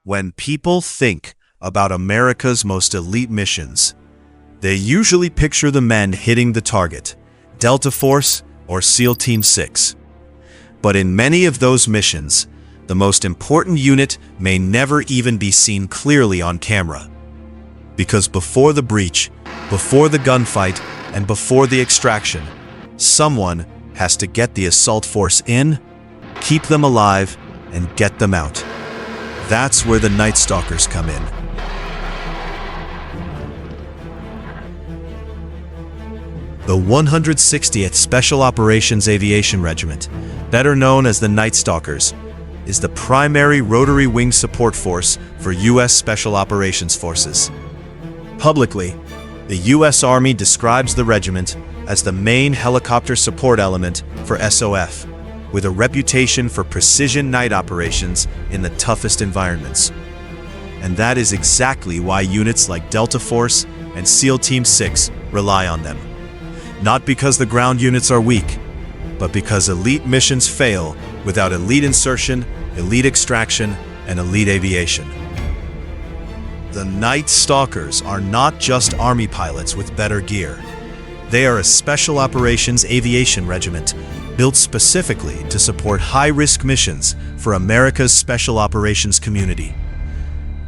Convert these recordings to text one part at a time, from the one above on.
When people think about America's most elite missions, they usually picture the men hitting the target, Delta Force or SEAL Team 6. But in many of those missions, the most important unit may never even be seen clearly on camera. Because before the breach, before the gunfight, and before the extraction, someone has to get the assault force in, keep them alive, and get them out. That's where the Night Stalkers come in. The 160th Special Operations Aviation Regiment, better known as the Night Stalkers, is the primary rotary wing support force for U.S. Special Operations Forces. Publicly, the U.S. Army describes the regiment as the main helicopter support element for SOF, with a reputation for precision night operations in the toughest environments. And that is exactly why units like Delta Force and SEAL Team 6 rely on them. Not because the ground units are weak, but because elite missions fail without elite insertion, elite extraction, and elite aviation. The Night Stalkers are not just Army pilots with better gear. They are a Special Operations Aviation Regiment built specifically to support high-risk missions for America's Special Operations community.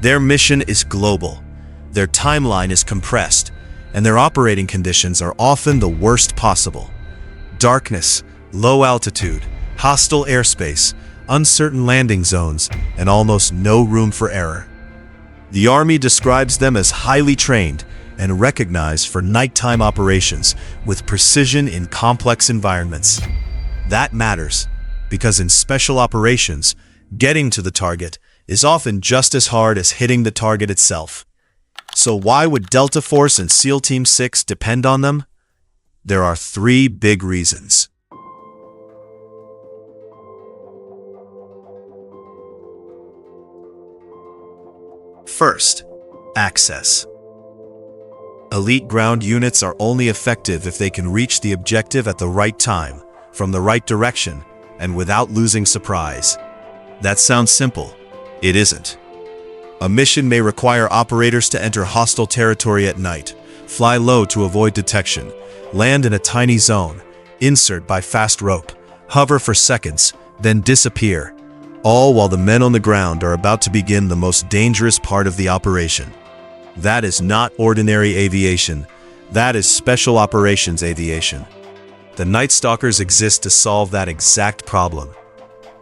Their mission is global, their timeline is compressed, and their operating conditions are often the worst possible. Darkness, low altitude, hostile airspace, uncertain landing zones, and almost no room for error. The Army describes them as highly trained and recognized for nighttime operations with precision in complex environments. That matters, because in special operations, getting to the target is often just as hard as hitting the target itself. So why would Delta Force and SEAL Team 6 depend on them? There are three big reasons. First, access. Elite ground units are only effective if they can reach the objective at the right time, from the right direction, and without losing surprise. That sounds simple. It isn't. A mission may require operators to enter hostile territory at night, fly low to avoid detection, land in a tiny zone, insert by fast rope, hover for seconds, then disappear, all while the men on the ground are about to begin the most dangerous part of the operation. That is not ordinary aviation. That is Special Operations Aviation. The Night Stalkers exist to solve that exact problem.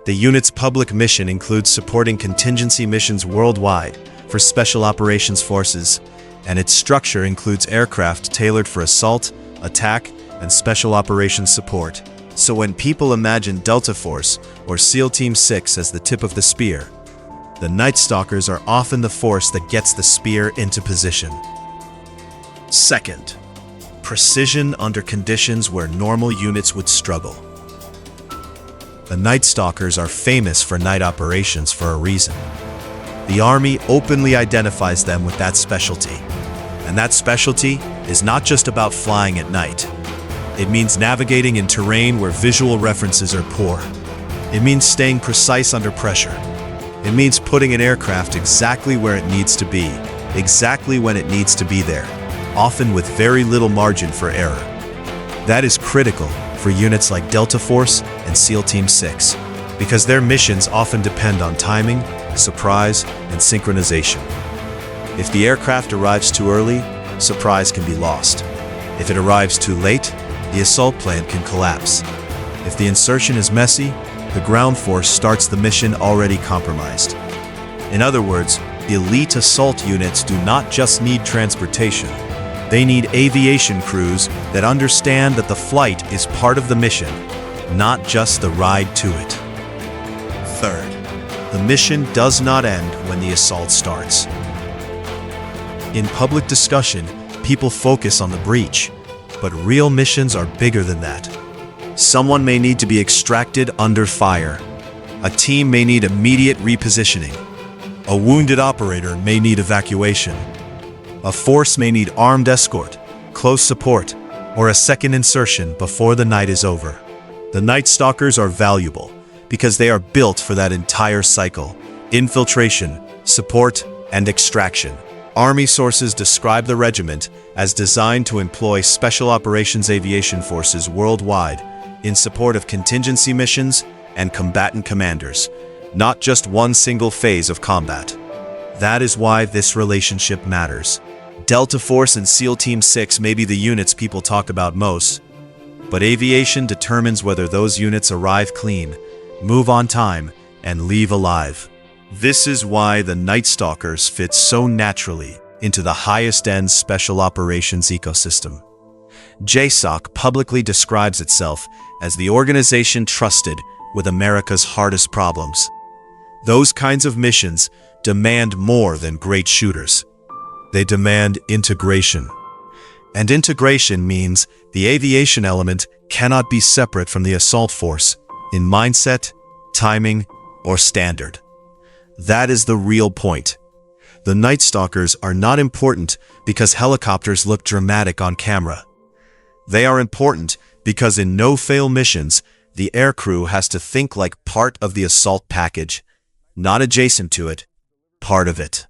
The unit's public mission includes supporting contingency missions worldwide for Special Operations Forces, and its structure includes aircraft tailored for assault, attack, and Special Operations support. So when people imagine Delta Force or SEAL Team 6 as the tip of the spear, the Night Stalkers are often the force that gets the spear into position. Second, precision under conditions where normal units would struggle. The Night Stalkers are famous for night operations for a reason. The Army openly identifies them with that specialty. And that specialty is not just about flying at night. It means navigating in terrain where visual references are poor. It means staying precise under pressure. It means putting an aircraft exactly where it needs to be, exactly when it needs to be there, often with very little margin for error. That is critical for units like Delta Force and SEAL Team 6, because their missions often depend on timing, surprise, and synchronization. If the aircraft arrives too early, surprise can be lost. If it arrives too late, the assault plan can collapse. If the insertion is messy, the ground force starts the mission already compromised. In other words, elite assault units do not just need transportation. They need aviation crews that understand that the flight is part of the mission, not just the ride to it. Third, the mission does not end when the assault starts. In public discussion, people focus on the breach, but real missions are bigger than that. Someone may need to be extracted under fire. A team may need immediate repositioning. A wounded operator may need evacuation. A force may need armed escort, close support, or a second insertion before the night is over. The Night Stalkers are valuable because they are built for that entire cycle: infiltration, support, and extraction. Army sources describe the regiment as designed to employ Special Operations Aviation Forces worldwide in support of contingency missions and combatant commanders, not just one single phase of combat. That is why this relationship matters. Delta Force and SEAL Team 6 may be the units people talk about most, but aviation determines whether those units arrive clean, move on time, and leave alive. This is why the Night Stalkers fit so naturally into the highest-end special operations ecosystem. JSOC publicly describes itself as the organization trusted with America's hardest problems. Those kinds of missions demand more than great shooters. They demand integration. And integration means the aviation element cannot be separate from the assault force in mindset, timing, or standard. That is the real point. The Night Stalkers are not important because helicopters look dramatic on camera. They are important because in no-fail missions, the aircrew has to think like part of the assault package, not adjacent to it, part of it.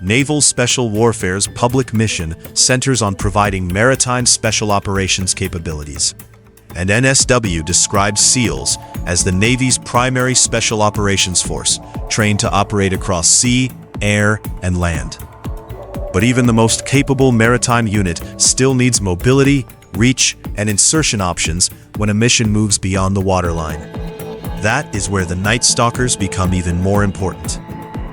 Naval Special Warfare's public mission centers on providing maritime special operations capabilities. And NSW describes SEALs as the Navy's primary special operations force, trained to operate across sea, air, and land. But even the most capable maritime unit still needs mobility, reach, and insertion options when a mission moves beyond the waterline. That is where the Night Stalkers become even more important.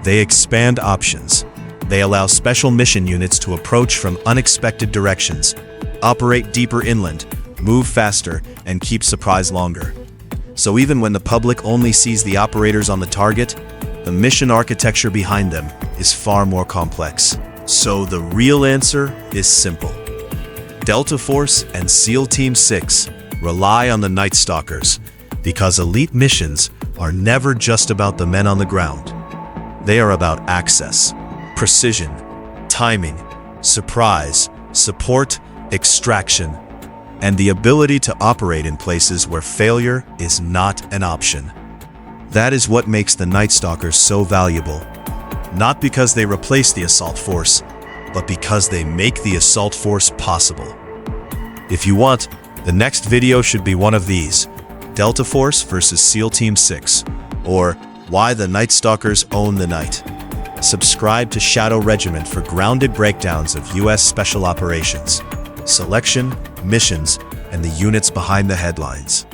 They expand options. They allow special mission units to approach from unexpected directions, operate deeper inland, move faster, and keep supplies longer. So even when the public only sees the operators on the target, the mission architecture behind them is far more complex. So the real answer is simple. Delta Force and SEAL Team 6 rely on the Night Stalkers because elite missions are never just about the men on the ground. They are about access, precision, timing, surprise, support, extraction, and the ability to operate in places where failure is not an option. That is what makes the Night Stalkers so valuable. Not because they replace the assault force, but because they make the assault force possible. If you want, the next video should be one of these: Delta Force versus SEAL Team 6, or Why the Night Stalkers Own the Night. Subscribe to Shadow Regiment for grounded breakdowns of U.S. Special Operations, selection, missions, and the units behind the headlines.